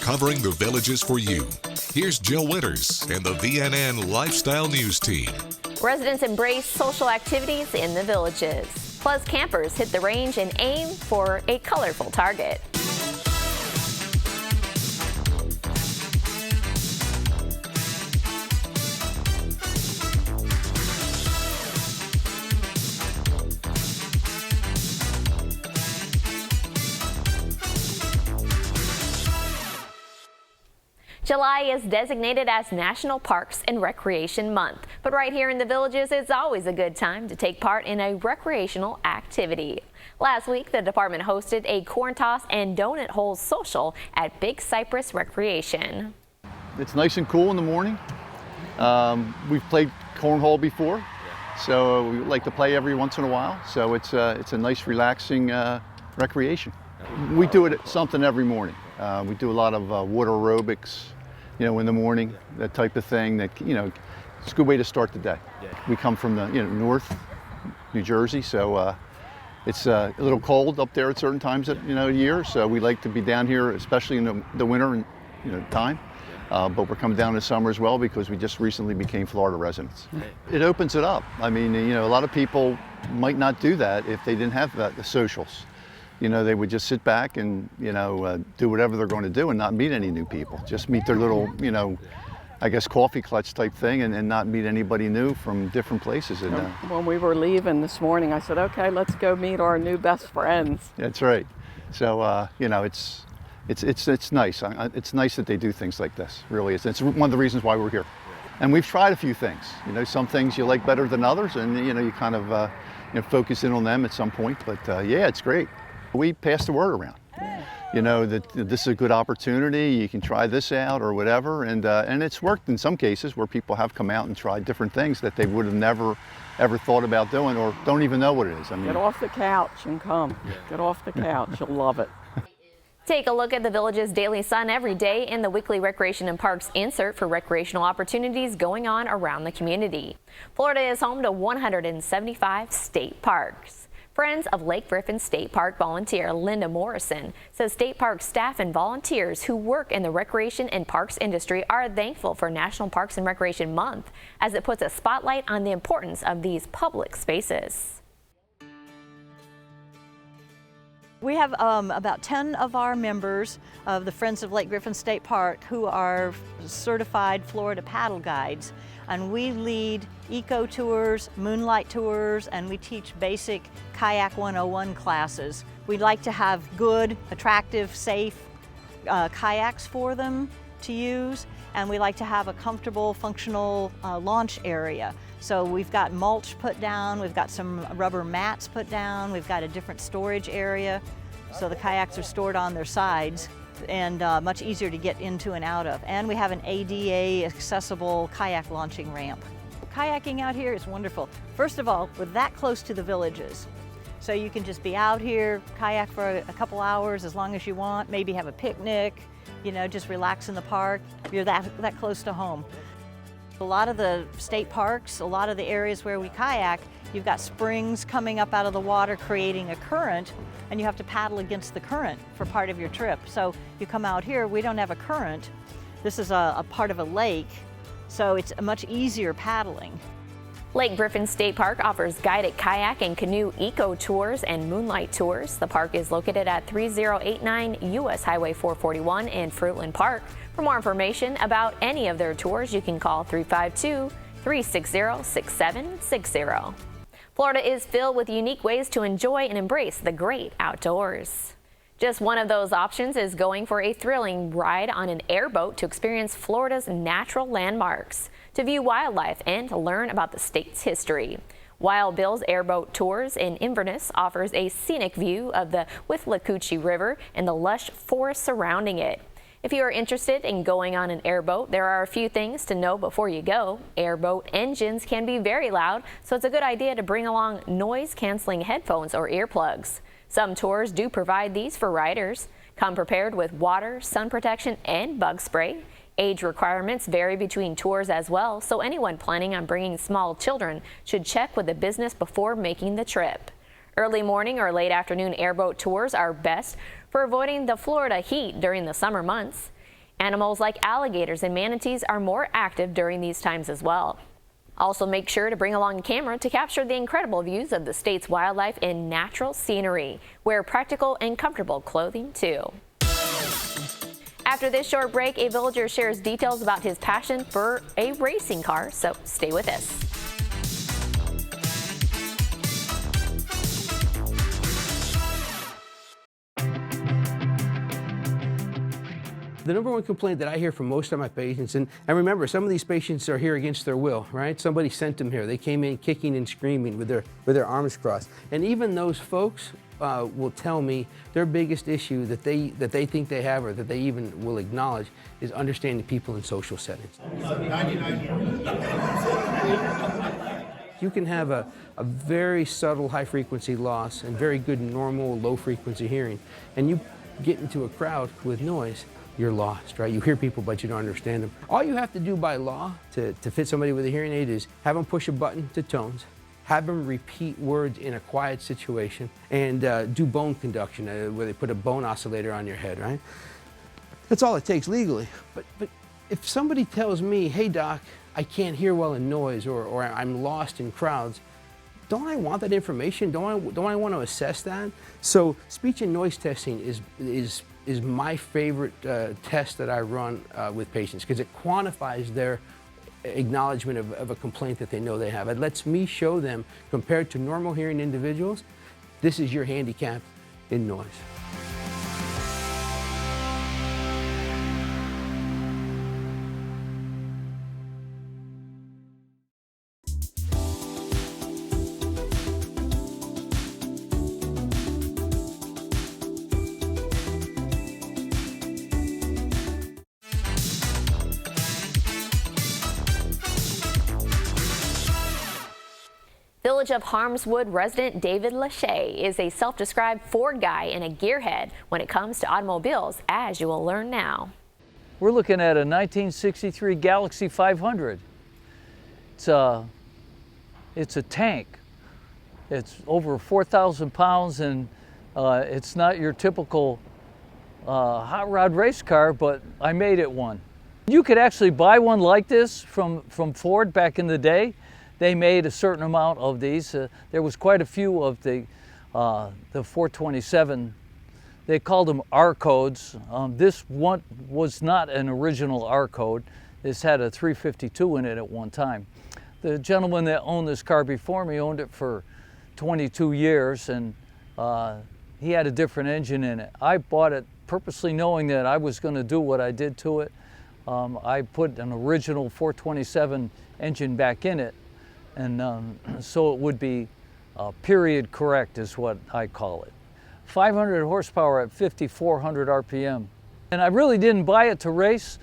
covering the Villages for you. Here's Jill Winters and the VNN Lifestyle News Team. Residents embrace social activities in the Villages. Plus, campers hit the range and aim for a colorful target. July is designated as National Parks and Recreation Month, but right here in the Villages, it's always a good time to take part in a recreational activity. Last week, the department hosted a corn toss and donut hole social at Big Cypress Recreation. It's nice and cool in the morning. We've played cornhole before, so we like to play every once in a while. So it's a nice, relaxing recreation. We do it something every morning. We do a lot of water aerobics, in the morning, that type of thing. That it's a good way to start the day. We come from the North New Jersey, so it's a little cold up there at certain times of year. So we like to be down here, especially in the winter and time. But we're coming down in the summer as well because we just recently became Florida residents. It opens it up. I mean, a lot of people might not do that if they didn't have the socials. They would just sit back and, do whatever they're going to do and not meet any new people. Just meet their little, I guess, coffee clutch type thing and not meet anybody new from different places. And, when we were leaving this morning, I said, okay, let's go meet our new best friends. That's right. So, it's nice. It's nice that they do things like this, really. It's one of the reasons why we're here. And we've tried a few things. Some things you like better than others, and, you kind of, focus in on them at some point. But, yeah, it's great. We pass the word around, that this is a good opportunity, you can try this out or whatever, and it's worked in some cases where people have come out and tried different things that they would have never ever thought about doing or don't even know what it is. I mean, get off the couch and come. Get off the couch, you'll love it. Take a look at the Village's Daily Sun every day in the weekly Recreation and Parks insert for recreational opportunities going on around the community. Florida is home to 175 state parks. Friends of Lake Griffin State Park volunteer Linda Morrison says state park staff and volunteers who work in the recreation and parks industry are thankful for National Parks and Recreation Month as it puts a spotlight on the importance of these public spaces. We have about 10 of our members of the Friends of Lake Griffin State Park who are certified Florida paddle guides, and we lead eco tours, moonlight tours, and we teach basic Kayak 101 classes. We like to have good, attractive, safe kayaks for them to use, and we like to have a comfortable, functional launch area. So we've got mulch put down, we've got some rubber mats put down, we've got a different storage area. So the kayaks are stored on their sides and much easier to get into and out of. And we have an ADA accessible kayak launching ramp. Kayaking out here is wonderful. First of all, we're that close to the Villages. So you can just be out here, kayak for a couple hours as long as you want, maybe have a picnic, just relax in the park. You're that close to home. A lot of the state parks, a lot of the areas where we kayak, you've got springs coming up out of the water creating a current, and you have to paddle against the current for part of your trip. So you come out here, we don't have a current. This is a part of a lake, so it's a much easier paddling. Lake Griffin State Park offers guided kayak and canoe eco tours and moonlight tours. The park is located at 3089 U.S. Highway 441 in Fruitland Park. For more information about any of their tours, you can call 352-360-6760. Florida is filled with unique ways to enjoy and embrace the great outdoors. Just one of those options is going for a thrilling ride on an airboat to experience Florida's natural landmarks, to view wildlife, and to learn about the state's history. Wild Bill's Airboat Tours in Inverness offers a scenic view of the Withlacoochee River and the lush forest surrounding it. If you are interested in going on an airboat, there are a few things to know before you go. Airboat engines can be very loud, so it's a good idea to bring along noise-canceling headphones or earplugs. Some tours do provide these for riders. Come prepared with water, sun protection, and bug spray. Age requirements vary between tours as well, so anyone planning on bringing small children should check with the business before making the trip. Early morning or late afternoon airboat tours are best for avoiding the Florida heat during the summer months. Animals like alligators and manatees are more active during these times as well. Also, make sure to bring along a camera to capture the incredible views of the state's wildlife and natural scenery. Wear practical and comfortable clothing too. After this short break, a villager shares details about his passion for a racing car, so stay with us. The number one complaint that I hear from most of my patients, and remember, some of these patients are here against their will, right? Somebody sent them here. They came in kicking and screaming with their arms crossed. And even those folks will tell me their biggest issue that they think they have, or that they even will acknowledge, is understanding people in social settings. You can have a very subtle high-frequency loss and very good normal low-frequency hearing, and you get into a crowd with noise, you're lost, right? You hear people, but you don't understand them. All you have to do by law to fit somebody with a hearing aid is have them push a button to tones, have them repeat words in a quiet situation, and do bone conduction, where they put a bone oscillator on your head, right? That's all it takes legally. But if somebody tells me, hey doc, I can't hear well in noise, or I'm lost in crowds, don't I want that information? Don't I want to assess that? So speech and noise testing is my favorite test that I run with patients, because it quantifies their acknowledgement of a complaint that they know they have. It lets me show them, compared to normal hearing individuals, this is your handicap in noise. Village of Harmswood resident David Lachey is a self-described Ford guy and a gearhead when it comes to automobiles, as you will learn now. We're looking at a 1963 Galaxy 500. It's a tank. It's over 4,000 pounds, and it's not your typical hot rod race car, but I made it one. You could actually buy one like this from Ford back in the day. They made a certain amount of these. There was quite a few of the 427. They called them R codes. This one was not an original R code. This had a 352 in it at one time. The gentleman that owned this car before me owned it for 22 years, and he had a different engine in it. I bought it purposely knowing that I was going to do what I did to it. I put an original 427 engine back in it, and so it would be period correct is what I call it. 500 horsepower at 5,400 RPM. And I really didn't buy it to race,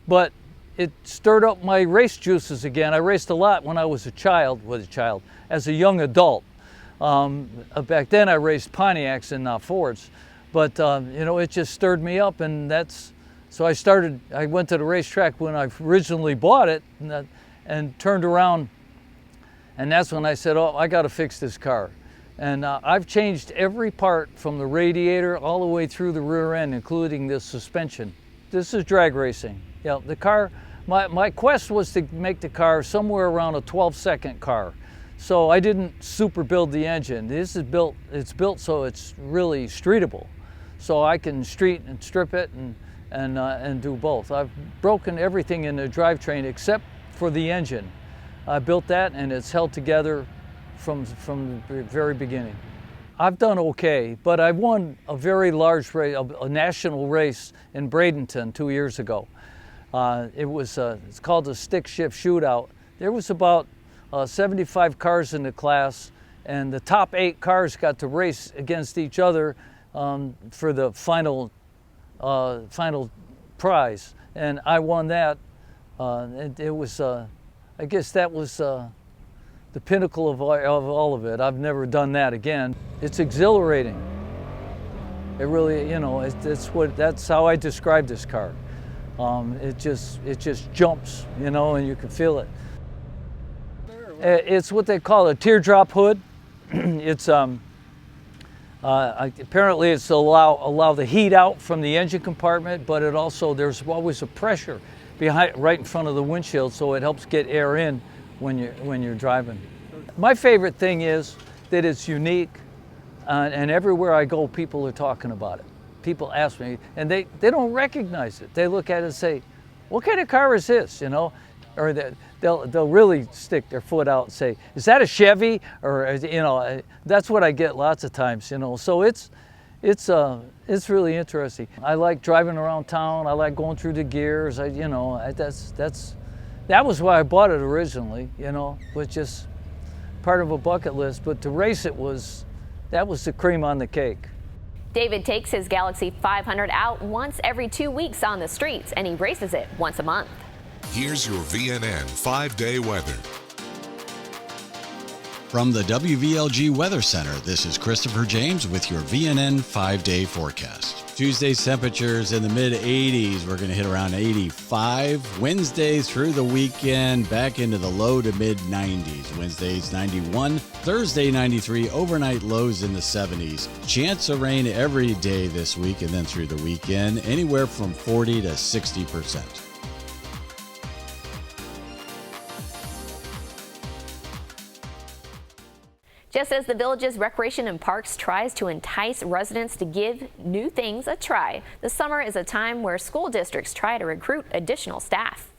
but it stirred up my race juices again. I raced a lot when I was a child, as a young adult. Back then I raced Pontiacs and not Fords, but you know, it just stirred me up, and so I went to the racetrack when I originally bought it, and turned around. And that's when I said, oh, I got to fix this car. And I've changed every part from the radiator all the way through the rear end, including the suspension. This is drag racing. Yeah, the car, my quest was to make the car somewhere around a 12-second car. So I didn't super build the engine. It's built so it's really streetable. So I can street and strip it and do both. I've broken everything in the drivetrain except for the engine. I built that, and it's held together from the very beginning. I've done okay, but I won a very large race, a national race in Bradenton 2 years ago. It's called the Stick Shift Shootout. There was about 75 cars in the class, and the top 8 cars got to race against each other for the final prize, and I won that. I guess that was the pinnacle of all of it. I've never done that again. It's exhilarating. It really, you know, that's how I describe this car. It just jumps, you know, and you can feel it. It's what they call a teardrop hood. It's Apparently it's to allow the heat out from the engine compartment, but it also, there's always a pressure right in front of the windshield, so it helps get air in when you're driving. My favorite thing is that it's unique, and everywhere I go, people are talking about it. People ask me, and they don't recognize it. They look at it and say, "What kind of car is this?" You know, or they'll really stick their foot out and say, "Is that a Chevy?" Or you know, that's what I get lots of times. You know, so it's really interesting. I like driving around town. I like going through the gears. That was why I bought it originally. You know, was just part of a bucket list. But to race it that was the cream on the cake. David takes his Galaxy 500 out once every 2 weeks on the streets, and he races it once a month. Here's your VNN 5-day weather. From the WVLG Weather Center, this is Christopher James with your VNN 5-day forecast. Tuesday's temperatures in the mid-80s. We're going to hit around 85. Wednesday through the weekend, back into the low to mid-90s. Wednesday's 91. Thursday, 93. Overnight lows in the 70s. Chance of rain every day this week, and then through the weekend, anywhere from 40 to 60%. Just as the Village's Recreation and Parks tries to entice residents to give new things a try, the summer is a time where school districts try to recruit additional staff.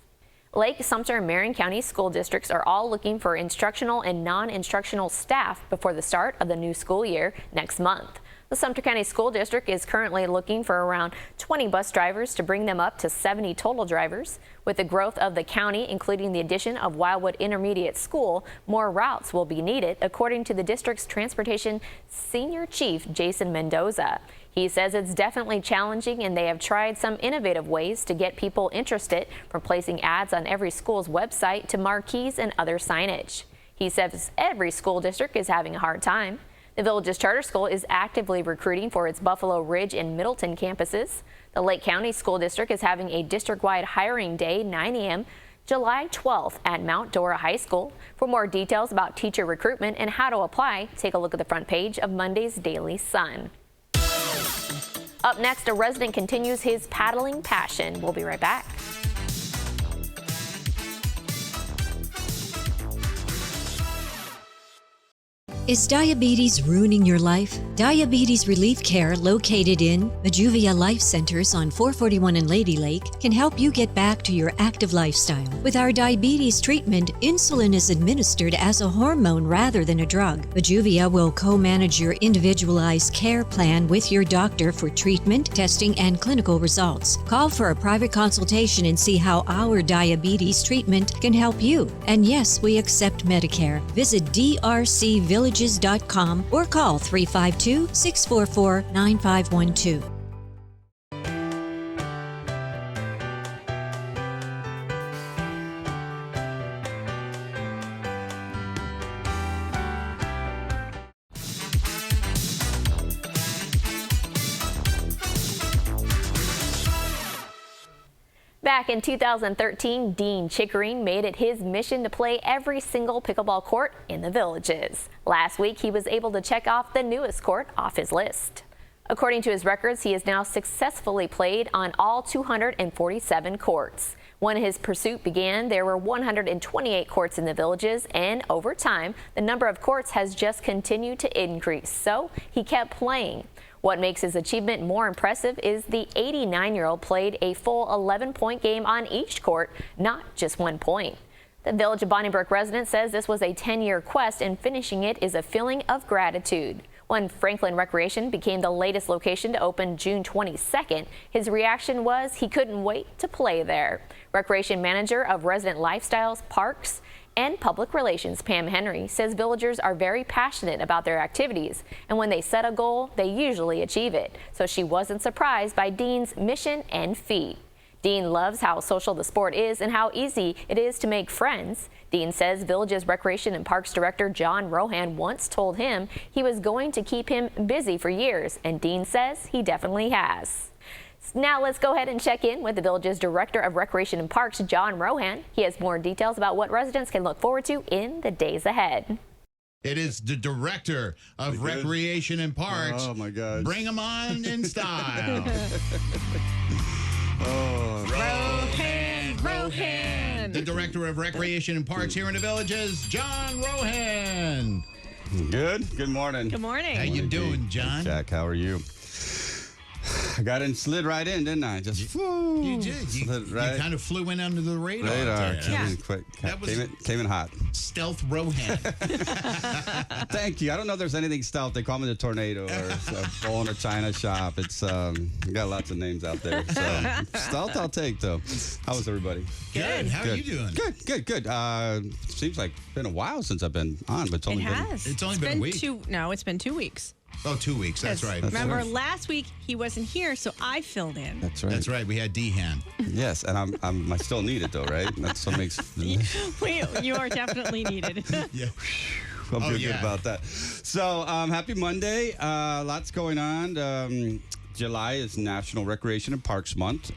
Lake, Sumter, and Marion County school districts are all looking for instructional and non-instructional staff before the start of the new school year next month. The Sumter County School District is currently looking for around 20 bus drivers to bring them up to 70 total drivers. With the growth of the county, including the addition of Wildwood Intermediate School, more routes will be needed, according to the district's transportation senior chief, Jason Mendoza. He says it's definitely challenging, and they have tried some innovative ways to get people interested, from placing ads on every school's website to marquees and other signage. He says every school district is having a hard time. The Village's charter school is actively recruiting for its Buffalo Ridge and Middleton campuses. The Lake County School District is having a district-wide hiring day, 9 a.m. July 12th at Mount Dora High School. For more details about teacher recruitment and how to apply, take a look at the front page of Monday's Daily Sun. Up next, a resident continues his paddling passion. We'll be right back. Is diabetes ruining your life? Diabetes Relief Care, located in Majuvia Life Centers on 441 and Lady Lake, can help you get back to your active lifestyle. With our diabetes treatment, insulin is administered as a hormone rather than a drug. Majuvia will co-manage your individualized care plan with your doctor for treatment, testing, and clinical results. Call for a private consultation and see how our diabetes treatment can help you. And yes, we accept Medicare. Visit drcvillages.com or call 352-644-9512. Back in 2013, Dean Chickering made it his mission to play every single pickleball court in the Villages. Last week, he was able to check off the newest court off his list. According to his records, he has now successfully played on all 247 courts. When his pursuit began, there were 128 courts in the Villages, and over time, the number of courts has just continued to increase, so he kept playing. What makes his achievement more impressive is the 89-year-old played a full 11-point game on each court, not just 1 point. The Village of Bonningbrook resident says this was a 10-year quest, and finishing it is a feeling of gratitude. When Franklin Recreation became the latest location to open June 22nd, his reaction was he couldn't wait to play there. Recreation Manager of Resident Lifestyles, Parks, and Public Relations, Pam Henry, says villagers are very passionate about their activities, and when they set a goal, they usually achieve it. So she wasn't surprised by Dean's mission and feat. Dean loves how social the sport is and how easy it is to make friends. Dean says Village's Recreation and Parks Director John Rohan once told him he was going to keep him busy for years, and Dean says he definitely has. Now let's go ahead and check in with the Village's Director of Recreation and Parks, John Rohan. He has more details about what residents can look forward to in the days ahead. It is the director of Recreation and Parks. Oh, my gosh. Bring them on in style. Rohan. The director of Recreation and Parks here in the Villages, John Rohan. Good morning. Good morning. How you doing, John? Jack, how are you? I got in, slid right in, didn't I? Just You did. You right. kind of flew in under the radar. there. Came in quick. That was Came in hot. Stealth Rohan. Thank you. I don't know if there's anything stealth. They call me the tornado or a bone or china shop. It's we got lots of names out there. So stealth I'll take though. How was everybody? Good. How are you doing? Good. Seems like it's been a while since I've been on, but it's only been a week. It's been 2 weeks. Oh, 2 weeks. That's right. Remember, last week he wasn't here, so I filled in. That's right. That's right. We had D-Han. Yes, and I still need it though, right? That's what makes. You are definitely needed. Yeah. I'm good about that. So, happy Monday. Lots going on. July is National Recreation and Parks Month.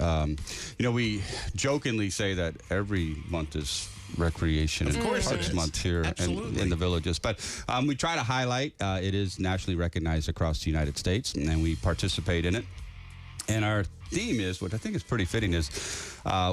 We jokingly say that every month is Recreation and Parks Month here in the Villages. But we try to highlight it is nationally recognized across the United States, and we participate in it. And our theme is, what I think is pretty fitting, is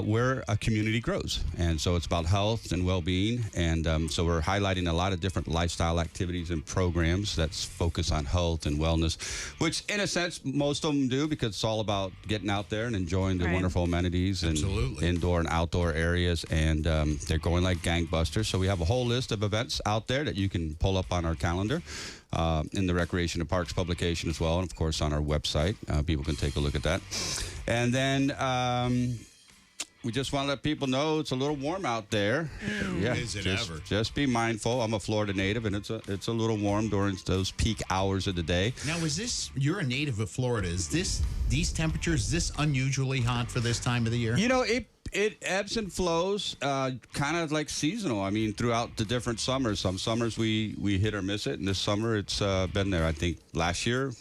where a community grows. And so it's about health and well-being. And so we're highlighting a lot of different lifestyle activities and programs that focus on health and wellness, which in a sense, most of them do, because it's all about getting out there and enjoying the wonderful amenities and indoor and outdoor areas. And they're going like gangbusters. So we have a whole list of events out there that you can pull up on our calendar. In the Recreation and Parks publication as well, and of course on our website. People can take a look at that. And then we just want to let people know it's a little warm out there. Yeah, is it ever? Just be mindful. I'm a Florida native, and it's a little warm during those peak hours of the day. Now, you're a native of Florida. Is these temperatures, is this unusually hot for this time of the year? It ebbs and flows, kind of like seasonal. I mean, throughout the different summers. Some summers we hit or miss it, and this summer it's been there. I think last year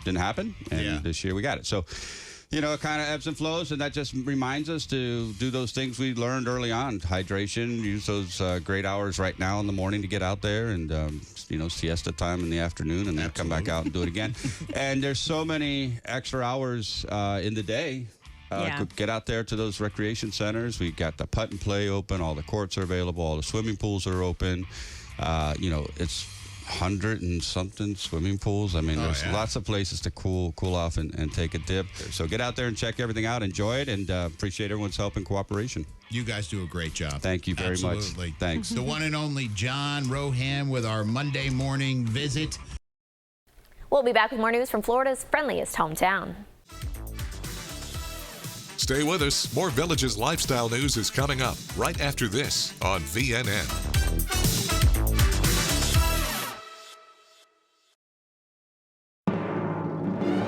didn't happen, and this year we got it. So, it kind of ebbs and flows, and that just reminds us to do those things we learned early on. Hydration, use those great hours right now in the morning to get out there, and siesta time in the afternoon, and then come back out and do it again. And there's so many extra hours in the day. Get out there to those recreation centers. We got the putt and play open. All the courts are available. All the swimming pools are open. It's 100 and something swimming pools. I mean, there's lots of places to cool off and take a dip. So get out there and check everything out. Enjoy it, and appreciate everyone's help and cooperation. You guys do a great job. Thank you very much. Thanks. The one and only John Rohan with our Monday morning visit. We'll be back with more news from Florida's friendliest hometown. Stay with us. More Villages lifestyle news is coming up right after this on VNN.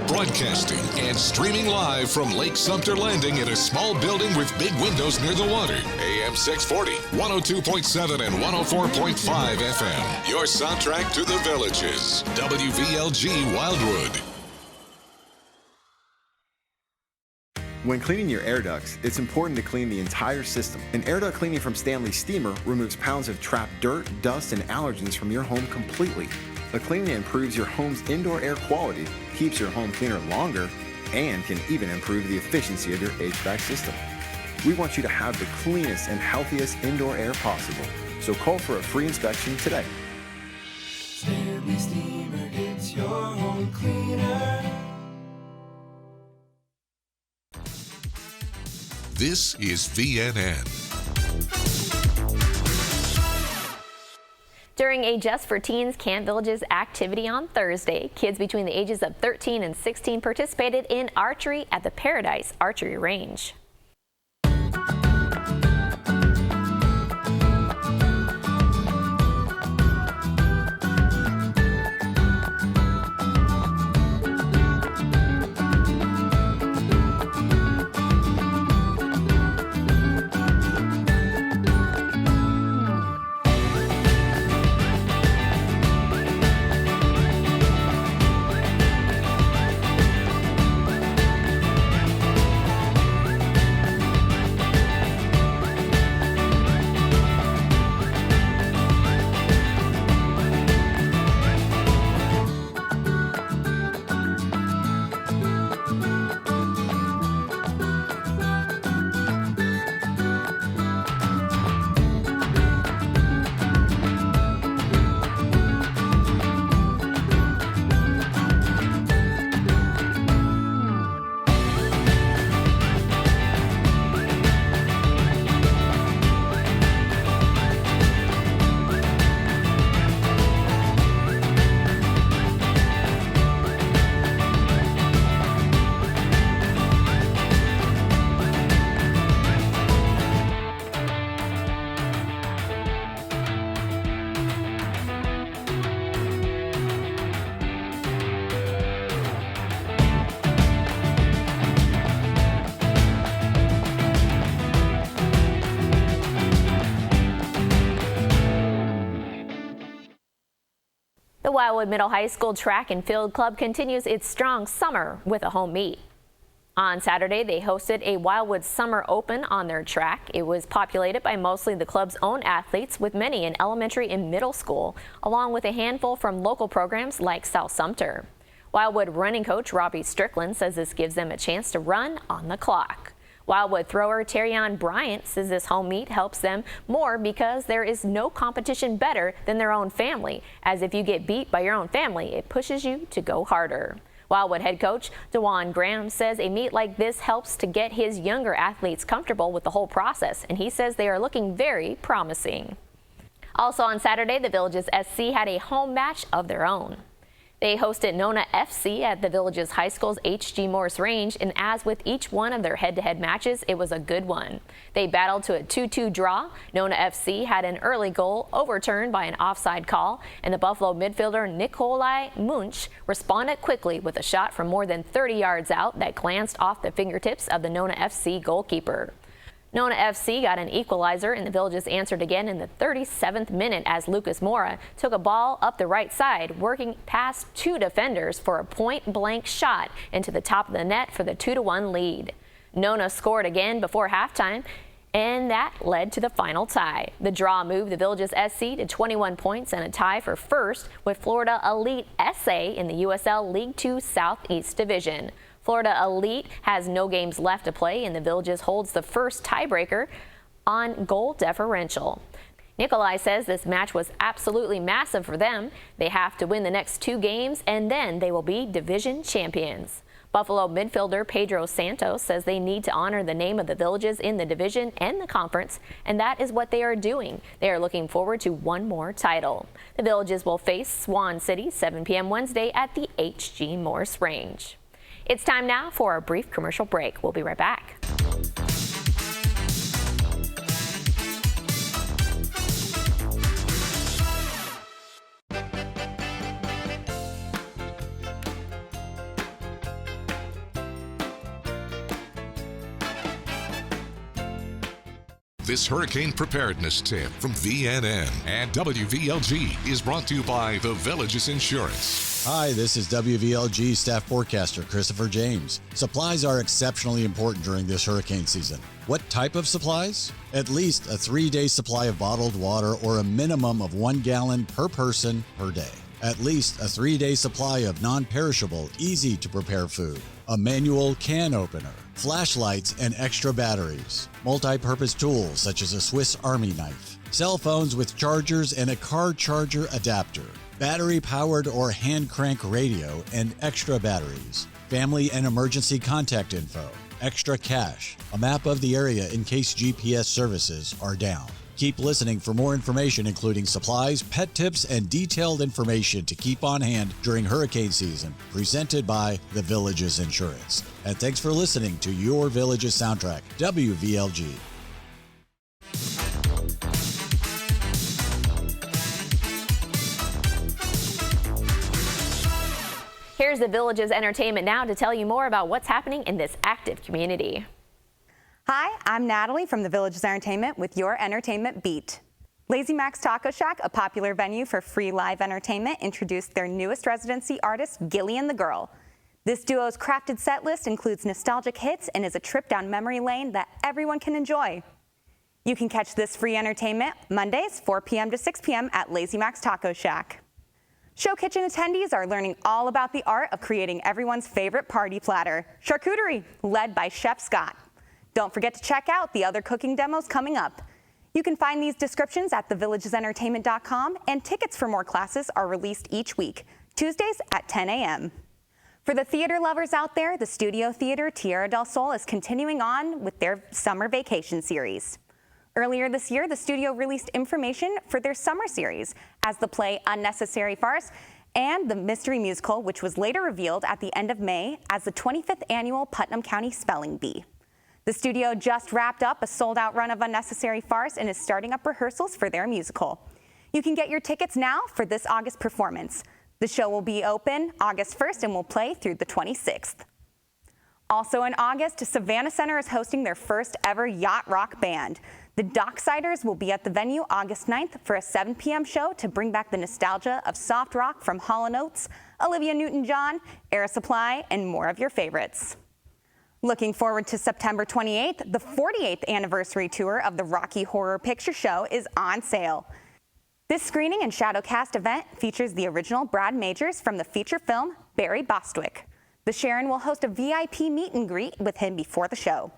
Broadcasting and streaming live from Lake Sumter Landing in a small building with big windows near the water. AM 640, 102.7 and 104.5 FM. Your soundtrack to the Villages. WVLG Wildwood. When cleaning your air ducts, it's important to clean the entire system. An air duct cleaning from Stanley Steamer removes pounds of trapped dirt, dust, and allergens from your home completely. A cleaning improves your home's indoor air quality, keeps your home cleaner longer, and can even improve the efficiency of your HVAC system. We want you to have the cleanest and healthiest indoor air possible, so call for a free inspection today. Stanley Steamer gets your home cleaner. This is VNN. During a Just for Teens Camp Villages activity on Thursday, kids between the ages of 13 and 16 participated in archery at the Paradise Archery Range. Wildwood Middle High School Track and Field Club continues its strong summer with a home meet. On Saturday, they hosted a Wildwood Summer Open on their track. It was populated by mostly the club's own athletes, with many in elementary and middle school, along with a handful from local programs like South Sumter. Wildwood running coach Robbie Strickland says this gives them a chance to run on the clock. Wildwood thrower Terrion Bryant says this home meet helps them more because there is no competition better than their own family, as if you get beat by your own family, it pushes you to go harder. Wildwood head coach DeJuan Graham says a meet like this helps to get his younger athletes comfortable with the whole process, and he says they are looking very promising. Also on Saturday, the Villages SC had a home match of their own. They hosted Nona FC at the Villages High School's H.G. Morse Range, and as with each one of their head-to-head matches, it was a good one. They battled to a 2-2 draw. Nona FC had an early goal overturned by an offside call, and the Buffalo midfielder Nikolai Munch responded quickly with a shot from more than 30 yards out that glanced off the fingertips of the Nona FC goalkeeper. Nona FC got an equalizer, and the Villages answered again in the 37th minute as Lucas Mora took a ball up the right side, working past two defenders for a point-blank shot into the top of the net for the 2-1 lead. Nona scored again before halftime, and that led to the final tie. The draw moved the Villages SC to 21 points and a tie for first with Florida Elite SA in the USL League 2 Southeast Division. Florida Elite has no games left to play, and the Villages holds the first tiebreaker on goal differential. Nikolai says this match was absolutely massive for them. They have to win the next two games, and then they will be division champions. Buffalo midfielder Pedro Santos says they need to honor the name of the Villages in the division and the conference, and that is what they are doing. They are looking forward to one more title. The Villages will face Swan City 7 p.m. Wednesday at the H.G. Morse Range. It's time now for a brief commercial break. We'll be right back. This hurricane preparedness tip from VNN and WVLG is brought to you by the Villages Insurance. Hi, this is WVLG staff forecaster Christopher James. Supplies are exceptionally important during this hurricane season. What type of supplies? At least a 3-day supply of bottled water or a minimum of 1 gallon per person per day. At least a 3-day supply of non-perishable, easy-to-prepare food. A manual can opener, flashlights and extra batteries, multi-purpose tools such as a Swiss Army knife, cell phones with chargers and a car charger adapter, battery-powered or hand crank radio and extra batteries, family and emergency contact info, extra cash, a map of the area in case GPS services are down. Keep listening for more information, including supplies, pet tips, and detailed information to keep on hand during hurricane season, presented by the Villages Insurance. And thanks for listening to Your Villages Soundtrack, WVLG. Here's the Villages Entertainment now to tell you more about what's happening in this active community. Hi, I'm Natalie from the Villages Entertainment with your entertainment beat. Lazy Mac's Taco Shack, a popular venue for free live entertainment, introduced their newest residency artist, Gillian the Girl. This duo's crafted set list includes nostalgic hits and is a trip down memory lane that everyone can enjoy. You can catch this free entertainment Mondays, 4 p.m. to 6 p.m. at Lazy Mac's Taco Shack. Show Kitchen attendees are learning all about the art of creating everyone's favorite party platter, charcuterie, led by Chef Scott. Don't forget to check out the other cooking demos coming up. You can find these descriptions at thevillagesentertainment.com, and tickets for more classes are released each week, Tuesdays at 10 a.m. For the theater lovers out there, the Studio Theater Tierra del Sol is continuing on with their summer vacation series. Earlier this year, the studio released information for their summer series as the play Unnecessary Farce and the mystery musical, which was later revealed at the end of May as the 25th annual Putnam County Spelling Bee. The studio just wrapped up a sold-out run of Unnecessary Farce and is starting up rehearsals for their musical. You can get your tickets now for this August performance. The show will be open August 1st and will play through the 26th. Also in August, Savannah Center is hosting their first ever yacht rock band. The Docksiders will be at the venue August 9th for a 7 p.m. show to bring back the nostalgia of soft rock from Hall & Oates, Olivia Newton-John, Air Supply, and more of your favorites. Looking forward to September 28th, the 48th anniversary tour of the Rocky Horror Picture Show is on sale. This screening and shadowcast event features the original Brad Majors from the feature film Barry Bostwick. The Sharon will host a VIP meet and greet with him before the show.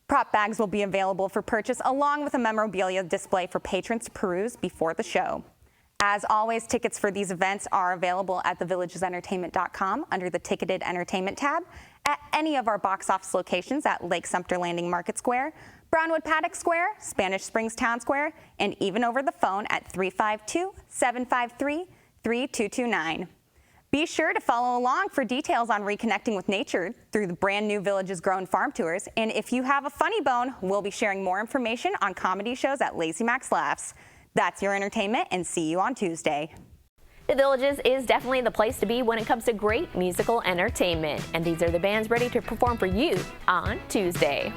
Prop bags will be available for purchase along with a memorabilia display for patrons to peruse before the show. As always, tickets for these events are available at thevillagesentertainment.com under the Ticketed Entertainment tab, at any of our box office locations at Lake Sumter Landing Market Square, Brownwood Paddock Square, Spanish Springs Town Square, and even over the phone at 352-753-3229. Be sure to follow along for details on reconnecting with nature through the brand new Villages Grown Farm Tours. And if you have a funny bone, we'll be sharing more information on comedy shows at Lazy Max Laughs. That's your entertainment, and see you on Tuesday. The Villages is definitely the place to be when it comes to great musical entertainment. And these are the bands ready to perform for you on Tuesday.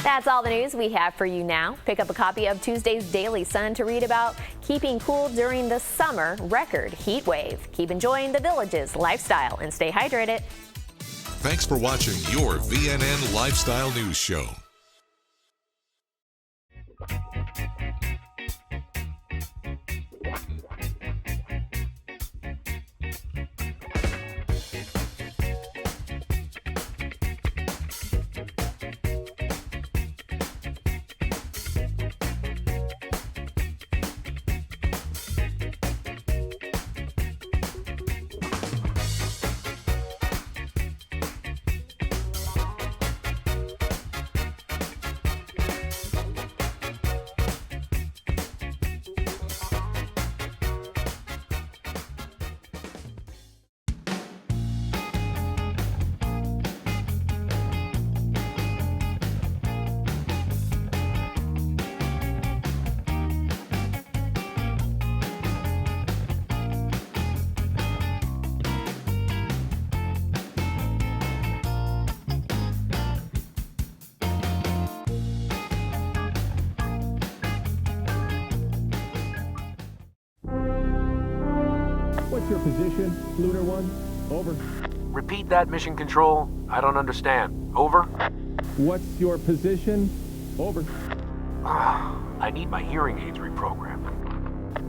That's all the news we have for you now. Pick up a copy of Tuesday's Daily Sun to read about keeping cool during the summer record heat wave. Keep enjoying the Villages lifestyle and stay hydrated. Thanks for watching your VNN Lifestyle News Show. What's your position, Lunar One? Over. Repeat that, Mission Control. I don't understand. Over. What's your position? Over. I need my hearing aids reprogrammed.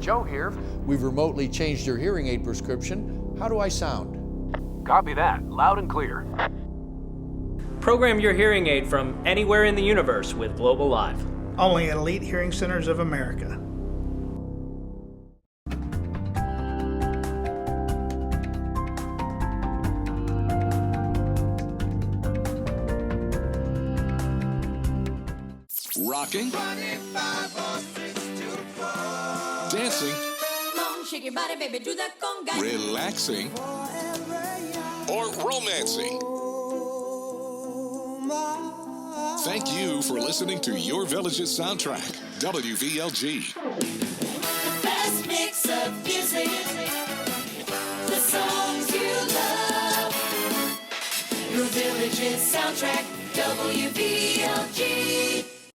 Joe here. We've remotely changed your hearing aid prescription. How do I sound? Copy that. Loud and clear. Program your hearing aid from anywhere in the universe with Global Live. Only at Elite Hearing Centers of America. Rocking, dancing, Shake your body, baby, do that conga. relaxing, or romancing. Thank you for listening to Your Village's soundtrack, WVLG. The best mix of music, the songs you love. Your Village's soundtrack, WVLG.